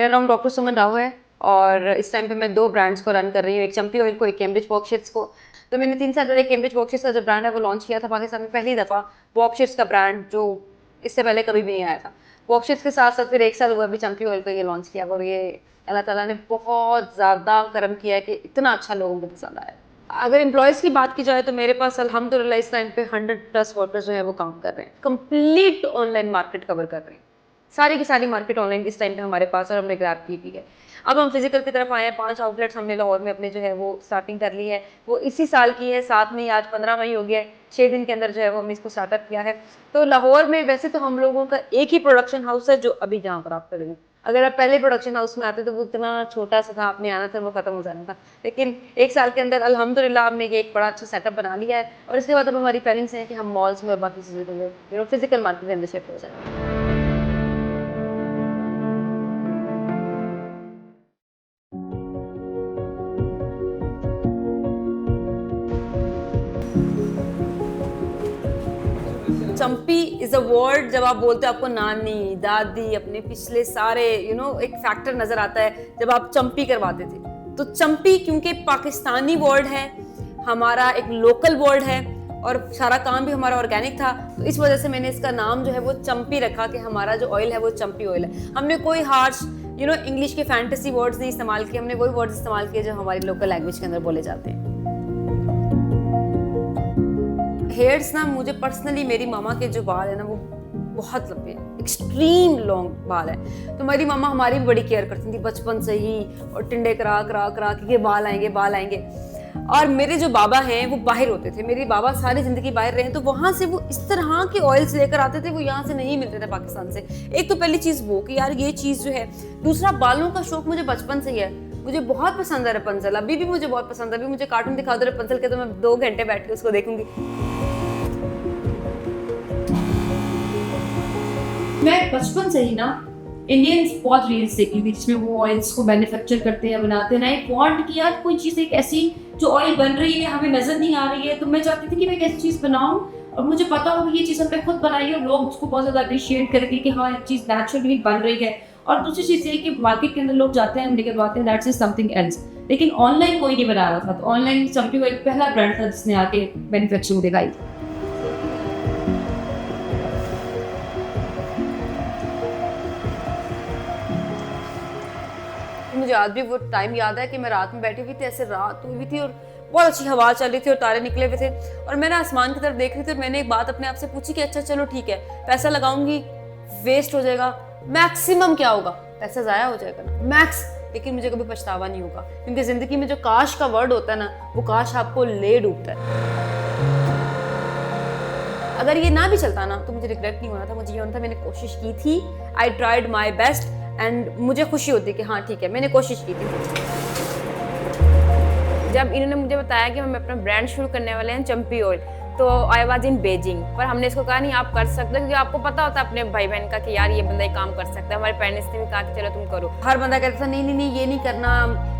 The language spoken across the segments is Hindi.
मेरा नाम डॉक्टर सुमन राव है और इस टाइम पे मैं 2 ब्रांड्स को रन कर रही हूँ, एक चंपी ऑयल को, एक कैम्ब्रिज वॉकशिट्स को। तो मैंने 3 साल पहले कैम्ब्रिज वॉकशिट्स का जो ब्रांड है वो लॉन्च किया था पाकिस्तान में पहली दफ़ा। वॉकशिट्स का ब्रांड जो इससे पहले कभी भी नहीं आया था। वॉकशिट्स के साथ साथ फिर 1 साल हुआ अभी चंपी ऑयल को ये लॉन्च किया और ये अल्लाह ताला ने बहुत ज़्यादा करम किया है कि इतना अच्छा लोगों को पसंद आया। अगर एम्प्लॉयज़ की बात की जाए तो मेरे पास अल्हम्दुलिल्लाह इस टाइम पे 100+ वर्कर्स जो है वो काम कर रहे हैं। कंप्लीट ऑनलाइन मार्केट कवर कर रहे हैं। सारी की सारी मार्केट ऑनलाइन इस टाइम पे हमारे पास और हमने ग्रैब की भी है। अब हम फिजिकल की तरफ आए हैं, 5 आउटलेट्स हमने लाहौर में अपने जो है वो स्टार्टिंग कर ली है। वो इसी साल की है, 7 मई, आज 15 मई हो गया है। 6 दिन के अंदर जो है वो हमने इसको स्टार्टअप किया है। तो लाहौर में वैसे तो हम लोगों का एक ही प्रोडक्शन हाउस है जो अभी जहाँ पर आप कर रहे हैं। अगर आप पहले प्रोडक्शन हाउस में आते तो वो इतना छोटा सा था, आपने आना था वो खत्म हो जाना था। लेकिन 1 साल के अंदर अल्हम्दुलिल्लाह हमने ये एक बड़ा अच्छा सेटअप बना लिया है और इसके बाद अब हमारी प्लानिंग्स हैं कि हम मॉल्स में और बाकी चीज़ों में फिजिकल मार्केट के अंदर शिफ्ट हो जाए। चंपी इज अ वर्ड जब आप बोलते हो आपको नानी दादी अपने पिछले सारे एक फैक्टर नजर आता है जब आप चंपी करवाते थे। तो चंपी क्योंकि पाकिस्तानी वर्ड है, हमारा एक लोकल वर्ड है और सारा काम भी हमारा ऑर्गेनिक था, तो इस वजह से मैंने इसका नाम जो है वो चंपी रखा कि हमारा जो ऑयल है वो चंपी ऑयल है। हमने कोई हार्श इंग्लिश के फैंटेसी वर्ड्स नहीं इस्तेमाल किए, हमने वही वर्ड्स इस्तेमाल किए जो हमारी लोकल लैंग्वेज के अंदर बोले जाते हैं। हेयर्स ना, मुझे पर्सनली मेरी मामा के जो बाल है ना वो बहुत लंबे हैं, एक्सट्रीम लॉन्ग बाल है। तो मेरी मामा हमारी भी बड़ी केयर करती थी बचपन से ही, और टिंडे करा करा करा के बाल आएंगे बाल आएंगे। और मेरे जो बाबा हैं वो बाहर होते थे, मेरे बाबा सारी जिंदगी बाहर रहे, तो वहां से वो इस तरह के ऑयल्स लेकर आते थे, वो यहाँ से नहीं मिलते थे पाकिस्तान से। एक तो पहली चीज वो कि यार ये चीज जो है। दूसरा, बालों का शौक मुझे बचपन से ही है, मुझे बहुत पसंद है रपुंज़ल, अभी भी मुझे बहुत पसंद है। अभी मुझे कार्टून दिखा दो रपुंज़ल के तो मैं 2 घंटे बैठ के उसको देखूंगी। मैं बचपन से ही ना इंडियंस बहुत रील्स देखी थी जिसमें वो ऑयल्स को मैन्युफैक्चर करते हैं, बनाते हैं ना। एक वांट कि यार कोई चीज़ एक ऐसी जो ऑयल बन रही है हमें नजर नहीं आ रही है, तो मैं चाहती थी कि मैं एक ऐसी चीज़ बनाऊं और मुझे पता हो कि ये चीज़ हमने खुद बनाई है और लोग उसको बहुत ज़्यादा अप्रिशिएट करेंगे कि हाँ ये चीज़ नेचुरली बन रही है। और दूसरी चीज़ ये कि मार्केट के अंदर लोग जाते हैं निकलवाते हैं, दैट्स इज समथिंग एल्स। लेकिन ऑनलाइन कोई नहीं बना रहा था, तो ऑनलाइन चंपी ऑयल पहला ब्रांड था जिसने आके मैन्युफैक्चरिंग दिखाई। मुझे आज भी वो टाइम याद है कि मैं रात में बैठी हुई थी, ऐसे रात हुई थी और बहुत अच्छी हवा चल रही थी और तारे निकले हुए थे और मैं ना आसमान की तरफ देख रही थी और मैंने एक बात अपने आप से पूछी कि अच्छा चलो ठीक है, पैसा लगाऊंगी, वेस्ट हो जाएगा, मैक्सिमम क्या होगा, पैसा जाया हो जाएगा ना मैक्स, लेकिन मुझे कभी पछतावा नहीं होगा, क्योंकि जिंदगी में जो काश का वर्ड होता है ना, वो काश आपको ले डूबता है। अगर ये ना भी चलता ना तो मुझे रिग्रेट नहीं होना था, मुझे ये होना था मैंने कोशिश की थी, I tried my best, and मुझे खुशी होती कि हाँ ठीक है मैंने कोशिश की थी। जब इन्होंने मुझे बताया कि हम अपना ब्रांड शुरू करने वाले हैं चंपी ऑयल, तो आई वाज इन बेजिंग, पर हमने इसको कहा नहीं आप कर सकते हो, क्योंकि आपको पता होता है अपने भाई बहन का कि यार ये बंदा ये काम कर सकता है। हमारे पेरेंट्स ने भी कहा कि चलो तुम करो। हर बंदा कहता था नहीं नहीं नहीं ये नहीं करना,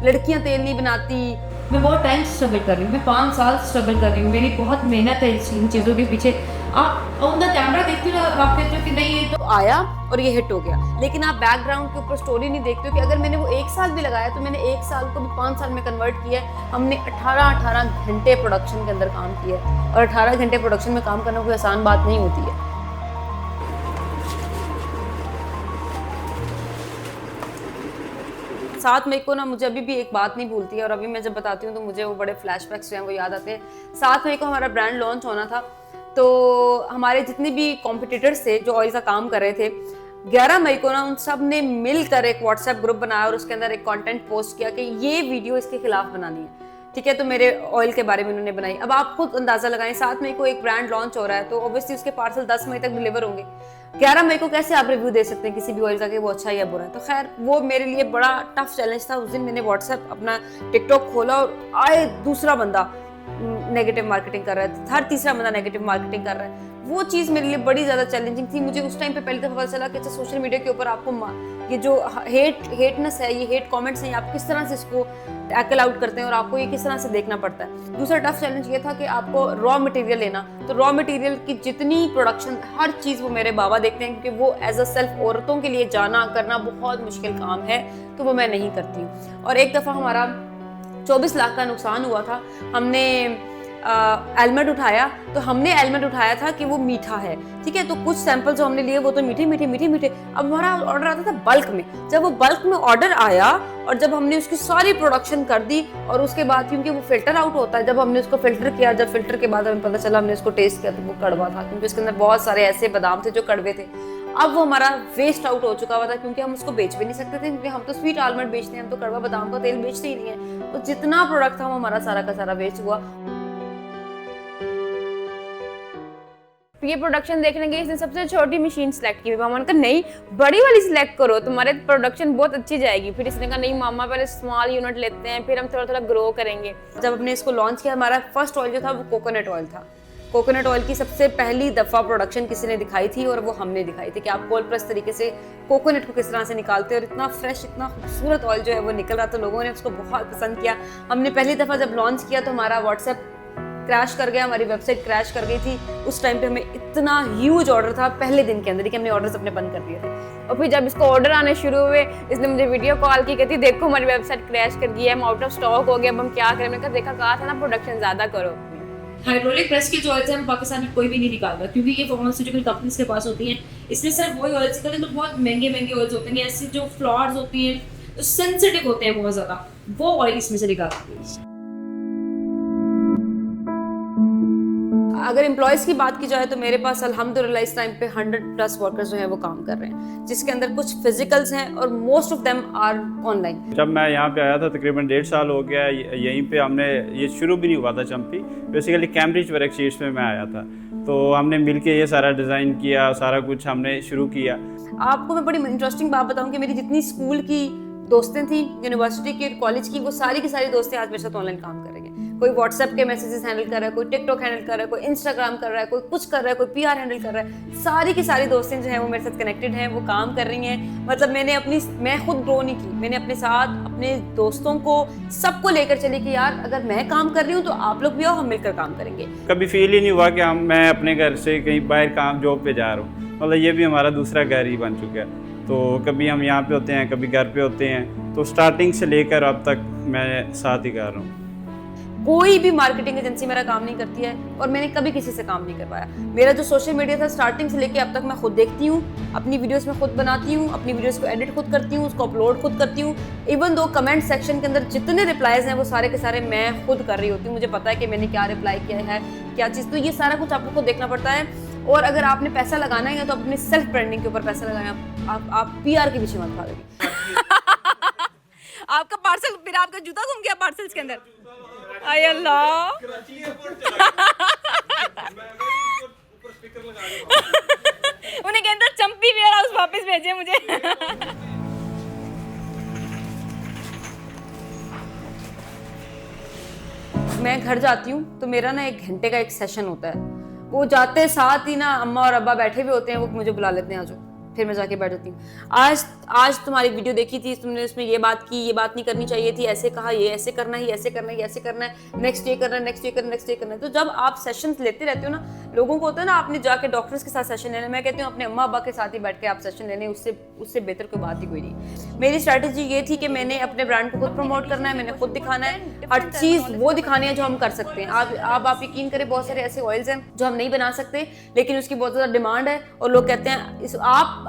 लड़कियां तेल नहीं बनाती। मैं बहुत टाइम स्ट्रगल कर रही हूँ, मैं 5 साल स्ट्रगल कर रही हूँ, मेरी बहुत मेहनत है इन चीज़ों के पीछे। आप ऑन द कैमरा देखते हो ना, आप कहते हो कि नहीं ये तो आया और ये हिट हो गया, लेकिन आप बैकग्राउंड के ऊपर स्टोरी नहीं देखते हो कि अगर मैंने वो 1 साल भी लगाया तो मैंने 1 साल को भी 5 साल में कन्वर्ट किया है। हमने 18 घंटे प्रोडक्शन के अंदर काम किया है और 18 घंटे प्रोडक्शन में काम करना कोई आसान बात नहीं होती है। साथ में को ना मुझे अभी भी एक बात नहीं भूलती है और अभी मैं जब बताती हूँ तो मुझे वो बड़े फ्लैशबैक्स जो हैं वो याद आते हैं। 7 मई को हमारा ब्रांड लॉन्च होना था, तो हमारे जितने भी कॉम्पिटिटर्स थे जो ऑयल का काम कर रहे थे, 11 मई को ना उन सब ने मिलकर एक व्हाट्सएप ग्रुप बनाया और उसके अंदर एक कंटेंट पोस्ट किया कि ये वीडियो इसके खिलाफ बनानी है, ठीक है। तो मेरे ऑयल के बारे में उन्होंने बनाई। अब आप खुद अंदाजा लगाएं, 7 मई को एक ब्रांड लॉन्च हो रहा है तो ऑब्वियसली उसके पार्सल 10 मई तक डिलीवर होंगे। 11 मई को कैसे आप रिव्यू दे सकते हैं किसी भी ऑयल का कि वो अच्छा या बुरा है। तो खैर वो मेरे लिए बड़ा टफ चैलेंज था। उस दिन मैंने व्हाट्सएप अपना टिकटॉक खोला और आए दूसरा बंदा नेगेटिव मार्केटिंग कर रहा है, हर तीसरा बंदा नेगेटिव मार्केटिंग कर रहा है। वो चीज़ मेरे लिए बड़ी ज़्यादा चैलेंजिंग थी। मुझे उस टाइम पे पहली दफ़ा पता चला कि अच्छा सोशल मीडिया के ऊपर आपको ये जो हेटनेस है, ये हेट कमेंट्स हैं, आप किस तरह से इसको टैकल आउट करते हैं और आपको ये किस तरह से देखना पड़ता है। दूसरा टफ चैलेंज ये था कि आपको रॉ मटेरियल लेना, तो रॉ मटेरियल की जितनी प्रोडक्शन हर चीज़ वो मेरे बाबा देखते हैं, क्योंकि वो एज अ सेल्फ औरतों के लिए जाना करना बहुत मुश्किल काम है, तो वो मैं नहीं करती हूँ। और एक दफ़ा हमारा 24 लाख का नुकसान हुआ था। हमने एलमंड उठाया, तो हमने एलमंड उठाया था कि वो मीठा है, ठीक है, तो कुछ सैंपल जो हमने लिए वो तो मीठे मीठे मीठे मीठे। अब हमारा ऑर्डर आता था बल्क में। जब वो बल्क में ऑर्डर आया और जब हमने उसकी सारी प्रोडक्शन कर दी और उसके बाद क्योंकि वो फिल्टर आउट होता है, जब हमने उसको फिल्टर किया, जब फिल्टर के बाद हमें पता चला, हमने उसको टेस्ट किया तो वो कड़वा था, क्योंकि उसके अंदर बहुत सारे ऐसे बादाम थे जो कड़वे थे। अब वो हमारा वेस्ट आउट हो चुका हुआ था, क्योंकि हम उसको बेच भी नहीं सकते थे, क्योंकि हम तो स्वीट आलमंड बेचते हैं, हम तो कड़वा बादाम का तेल बेचते ही नहीं है। तो जितना प्रोडक्ट था वो हमारा सारा का सारा वेस्ट हुआ। ये प्रोडक्शन देखने गई, इसने सबसे छोटी मशीन सेलेक्ट की। मामा ने कहा नहीं बड़ी वाली सिलेक्ट करो, तुम्हारे प्रोडक्शन बहुत अच्छी जाएगी। फिर इसने कहा नहीं मामा पहले स्मॉल यूनिट लेते हैं, फिर हम थोड़ा थोड़ा ग्रो करेंगे। जब हमने इसको लॉन्च किया, हमारा फर्स्ट ऑयल जो था वो कोकोनट ऑयल था। कोकोनट ऑयल की सबसे पहली दफ़ा प्रोडक्शन किसी ने दिखाई थी और वो हमने दिखाई थी कि आप कोल्ड प्रेस तरीके से कोकोनट को किस तरह से निकालते हैं, और इतना फ्रेश इतना खूबसूरत ऑयल जो है वो निकल रहा था। लोगों ने उसको बहुत पसंद किया। हमने पहली दफ़ा जब लॉन्च किया तो हमारा व्हाट्सएप क्रैश कर गया, हमारी वेबसाइट क्रैश कर गई थी। उस टाइम पे हमें इतना ह्यूज ऑर्डर था पहले दिन के अंदर कि हमने ऑर्डर्स अपने बंद कर दिए थे। और फिर जब इसको ऑर्डर आने शुरू हुए, इसने मुझे वीडियो कॉल की, कहती देखो हमारी वेबसाइट क्रैश कर गई है, हम आउट ऑफ स्टॉक हो गए, अब हम क्या करें। मैंने कहा था ना प्रोडक्शन ज़्यादा करो। हाइड्रोलिक प्रेस के जो ऑयल्स हैं पाकिस्तान में कोई भी नहीं निकालता, क्योंकि ये फार्मास्यूटिकल कंपनीज के पास होती हैं। इसमें सिर्फ वही ऑयल्स निकलते हैं, तो बहुत महंगे महंगे ऑयल्स होते हैं। ऐसे जो फ्लावर्स होती हैं तो सेंसिटिव होते हैं बहुत ज़्यादा, वो ऑयल इसमें से निकालते हैं। अगर एम्प्लॉयज़ की बात की जाए तो मेरे पास अल्हम्दुलिल्लाह इस टाइम पे 100+ वर्कर्स जो है वो काम कर रहे हैं, जिसके अंदर कुछ फिजिकल्स हैं और most of them are online. जब मैं यहाँ पे आया था तकरीबन 1.5 साल हो गया, यहीं पे हमने ये शुरू भी नहीं हुआ था चंपी, बेसिकली कैम्ब्रिज वर्कशीट्स में मैं आया था, तो हमने मिलके ये सारा डिज़ाइन किया, सारा कुछ हमने शुरू किया। आपको मैं बड़ी इंटरेस्टिंग बात बताऊं कि मेरी जितनी स्कूल की दोस्तें थी, यूनिवर्सिटी की, कॉलेज की, वो सारी की सारी दोस्तें आज मेरे साथ ऑनलाइन काम कर रही हैं। कोई व्हाट्सएप के मैसेजेस हैंडल कर रहा है, कोई टिकटॉक हैंडल कर रहा है, कोई इंस्टाग्राम कर रहा है, कोई कुछ कर रहा है, कोई पीआर हैंडल कर रहा है। सारी की सारी दोस्तें जो हैं वो मेरे साथ कनेक्टेड हैं, वो काम कर रही हैं। मतलब मैं खुद ग्रो नहीं की, मैंने अपने साथ अपने दोस्तों को सबको लेकर चली कि यार अगर मैं काम कर रही हूँ तो आप लोग भी आओ, हम मिलकर काम करेंगे। कभी फील ही नहीं हुआ कि मैं अपने घर से कहीं बाहर काम जॉब पे जा रहा हूँ, मतलब ये भी हमारा दूसरा घर ही बन चुका है। तो कभी हम यहाँ पे होते हैं, कभी घर पे होते हैं, तो स्टार्टिंग से लेकर अब तक मैं साथ ही कर रहा हूँ। कोई भी मार्केटिंग एजेंसी मेरा काम नहीं करती है और मैंने कभी किसी से काम नहीं करवाया। मेरा जो सोशल मीडिया था स्टार्टिंग से लेके अब तक मैं खुद देखती हूँ, अपनी वीडियोस में खुद बनाती हूँ, अपनी वीडियोस को एडिट खुद करती हूँ, उसको अपलोड खुद करती हूँ। इवन दो कमेंट सेक्शन के अंदर जितने रिप्लाईज हैं वो सारे के सारे मैं खुद कर रही होती हूँ। मुझे पता है कि मैंने क्या रिप्लाई किया है, क्या चीज़, तो ये सारा कुछ आपको देखना पड़ता है। और अगर आपने पैसा लगाना है तो अपने सेल्फ ब्रांडिंग के ऊपर पैसा लगाना, आप पीआर के पीछे मत भागेंगे। आपका पार्सल, फिर आपका जूता घूम गया पार्सल्स के अंदर। आय अल्लाह। उन्हें कहता चंपी वेयर हाउस वापस भेजे मुझे। मैं घर जाती हूँ तो मेरा ना 1 घंटे का एक सेशन होता है। वो जाते साथ ही ना अम्मा और अब्बा बैठे हुए होते हैं, वो मुझे बुला लेते हैं, आ जाओ। फिर मैं जाके बैठ जाती हूँ। आज तुम्हारी वीडियो देखी थी, तुमने उसमें ये बात की, ये बात नहीं करनी चाहिए थी, ऐसे कहा, ये ऐसे करना है, ये ऐसे करना है, ये ऐसे करना है, नेक्स्ट ये करना है, नेक्स्ट ये करना है, नेक्स्ट ये करना है। तो जब आप सेशंस लेते रहते हो ना, लोगों को होता है ना आपने जाके डॉक्टर्स के साथ सेशन लेना, मैं कहती हूँ अपने अम्मा अब्बा के साथ ही बैठ के आप सेशन लेने, उससे बेहतर कोई बात ही कोई नहीं। मेरी स्ट्रैटेजी ये थी कि मैंने अपने ब्रांड को खुद प्रमोट करना है, मैंने खुद दिखाना है, हर चीज़ वो दिखानी है जो हम कर सकते हैं। आप यकीन करें बहुत सारे ऐसे ऑयल्स हैं जो हम नहीं बना सकते, लेकिन उसकी बहुत ज़्यादा डिमांड है और लोग कहते हैं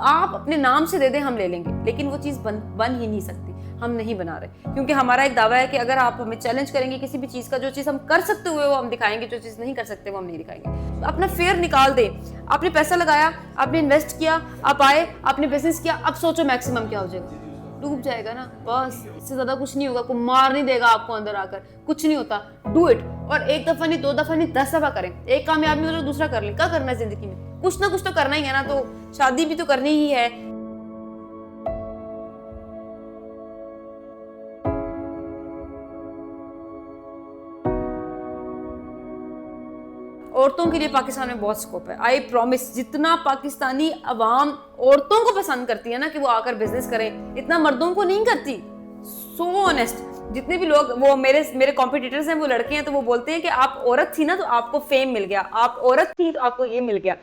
आप अपने नाम से दे दें, हम ले लेंगे, लेकिन वो चीज़ बन ही नहीं सकती। हम नहीं बना रहे, क्योंकि हमारा एक दावा है कि अगर आप हमें चैलेंज करेंगे किसी भी चीज़ का, जो चीज़ हम कर सकते हुए वो हम दिखाएंगे, जो चीज़ नहीं कर सकते वो हम नहीं दिखाएंगे। तो अपना फेयर निकाल दें। आपने पैसा लगाया, आपने इन्वेस्ट किया, आप आए, आपने बिजनेस किया, अब सोचो मैक्सिमम क्या हो जाएगा, डूब जाएगा ना, बस। इससे ज़्यादा कुछ नहीं होगा, कोई मार नहीं देगा आपको अंदर आकर, कुछ नहीं होता। डू इट, और 1 दफ़ा नहीं, 2 दफ़ा नहीं, 10 दफ़ा करें। एक कामयाब नहीं हो तो दूसरा कर लें। क्या करना है जिंदगी में, कुछ ना कुछ तो करना ही है ना, तो शादी भी तो करनी ही है। औरतों के लिए पाकिस्तान में बहुत स्कोप है, आई प्रॉमिस। जितना पाकिस्तानी अवाम औरतों को पसंद करती है ना कि वो आकर बिजनेस करें, इतना मर्दों को नहीं करती। सो ऑनेस्ट, जितने भी लोग वो मेरे कॉम्पिटिटर्स हैं वो लड़के हैं, तो वो बोलते हैं कि आप औरत थी ना तो आपको फेम मिल गया, आप औरत थी तो आपको ये मिल गया।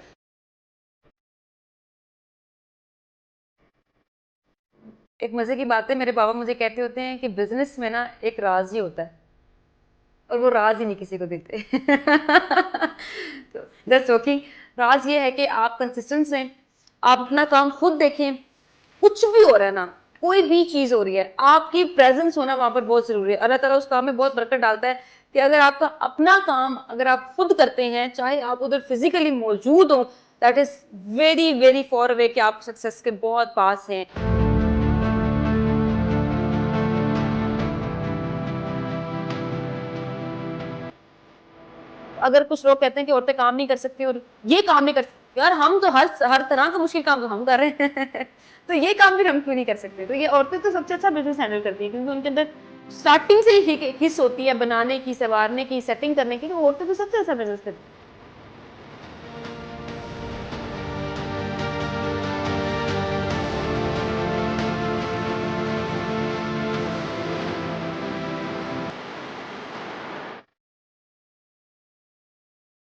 एक मजे की बात है, मेरे पापा मुझे कहते होते हैं कि बिजनेस में ना एक राज ही होता है और वो राज ही नहीं किसी को देते। तो दैट्स जोकिंग। राज ये है कि आप कंसिस्टेंट रहें, आप अपना काम खुद देखें। कुछ भी हो रहा है ना, कोई भी चीज हो रही है, आपकी प्रेजेंस होना वहां पर बहुत जरूरी है। अल्लाह ताला उस काम में बहुत बरकत डालता है कि अगर आपका अपना काम अगर आप खुद करते हैं, चाहे आप उधर फिजिकली मौजूद हो, that is very very for away कि आप सक्सेस के बहुत पास हैं। अगर कुछ लोग कहते हैं कि औरतें काम नहीं कर सकती और ये काम नहीं कर सकती, यार हम तो हर तरह का मुश्किल काम तो हम कर रहे हैं। तो ये काम भी हम क्यों नहीं कर सकते? तो ये औरतें तो सबसे अच्छा बिजनेस हैंडल करती हैं क्योंकि उनके अंदर स्टार्टिंग से ही हिस्स होती है बनाने की, संवारने की, सेटिंग करने की। तो औरतें तो सबसे अच्छा बिजनेस करती हैं।